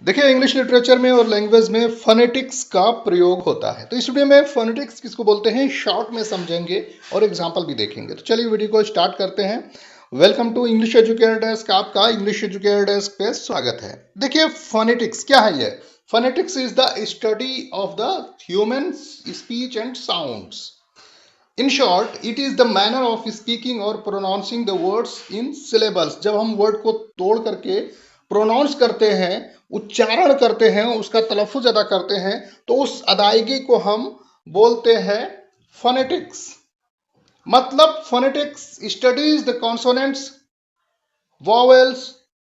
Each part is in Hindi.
देखिए इंग्लिश लिटरेचर में और लैंग्वेज में फोनेटिक्स का प्रयोग होता है। तो इस वीडियो में फोनेटिक्स किसको बोलते हैं शॉर्ट में समझेंगे और एग्जांपल भी देखेंगे। तो चलिए वीडियो को स्टार्ट करते हैं। Welcome to English educator desk, आपका इंग्लिश एजुकेटर डेस्क पे स्वागत है। देखिए फोनेटिक्स क्या है? ये phonetics is the study of the human speech and sounds. In short it is the manner of speaking और pronouncing the words in syllables. जब हम वर्ड को तोड़ करके प्रोनाउंस करते हैं, उच्चारण करते हैं, उसका तलफ़ुज़ अदा करते हैं, तो उस अदायगी को हम बोलते हैं फोनेटिक्स। मतलब phonetics studies the consonants, vowels,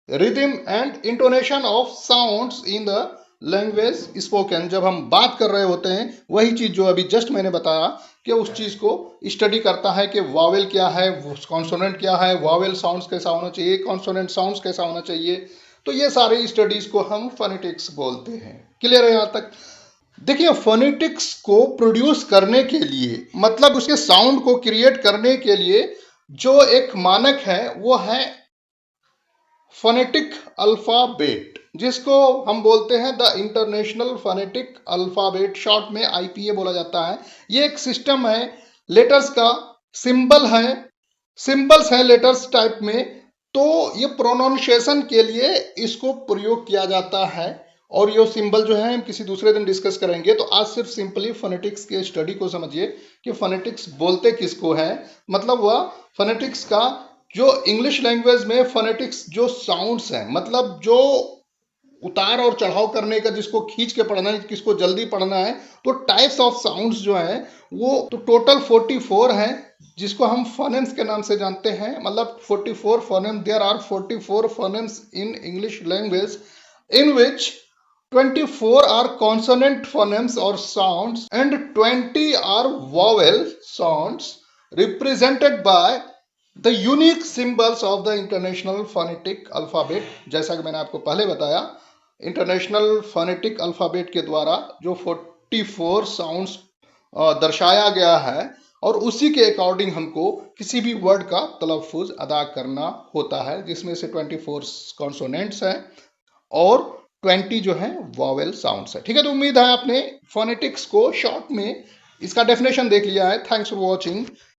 rhythm and intonation of sounds in the language spoken. जब हम बात कर रहे होते हैं वही चीज जो अभी जस्ट मैंने बताया कि उस चीज को स्टडी करता है कि वावेल क्या है, कॉन्सोनेंट क्या है, वावेल साउंड्स कैसा होना चाहिए, कॉन्सोनेंट साउंड्स कैसा होना चाहिए। तो ये सारे स्टडीज को हम फोनेटिक्स बोलते हैं। क्लियर है यहाँ तक? देखिए फोनेटिक्स को प्रोड्यूस करने के लिए, मतलब उसके साउंड को क्रिएट करने के लिए जो एक मानक है वो है फोनेटिक अल्फाबेट, जिसको हम बोलते हैं the international phonetic alphabet, short में आईपीए बोला जाता है। ये एक सिस्टम है लेटर्स का, सिंबल है, सिंबल्स है लेटर्स टाइप में। तो ये प्रोनाउंसिएशन के लिए इसको प्रयोग किया जाता है। और ये सिंबल जो है हम किसी दूसरे दिन डिस्कस करेंगे। तो आज सिर्फ सिंपली फोनेटिक्स के स्टडी को समझिए कि फोनेटिक्स बोलते किसको है। मतलब वह फोनेटिक्स का जो इंग्लिश लैंग्वेज में फोनेटिक्स जो साउंड्स हैं, मतलब जो उतार और चढ़ाव करने का, जिसको खींच के पढ़ना है, किसको जल्दी पढ़ना है, तो टाइप्स ऑफ साउंड्स जो हैं वो तो टोटल 44 हैं, जिसको हम फोनेम्स के नाम से जानते हैं। मतलब 44 phoneme, there are 44 phonemes in English language, in which 24 are consonant phonemes or sounds and 20 are vowel sounds represented by the unique symbols of the international phonetic alphabet. जैसा कि मैंने आपको पहले बताया, इंटरनेशनल फोनेटिक अल्फाबेट के द्वारा जो 44 साउंड्स दर्शाया गया है, और उसी के अकॉर्डिंग हमको किसी भी वर्ड का तलफ़ुज़ अदा करना होता है, जिसमें से 24 कॉन्सोनेंट्स हैं और 20 जो है वॉवेल साउंड्स है। ठीक है, तो उम्मीद है आपने फोनेटिक्स को शॉर्ट में इसका डेफिनेशन देख लिया है। Thanks for watching.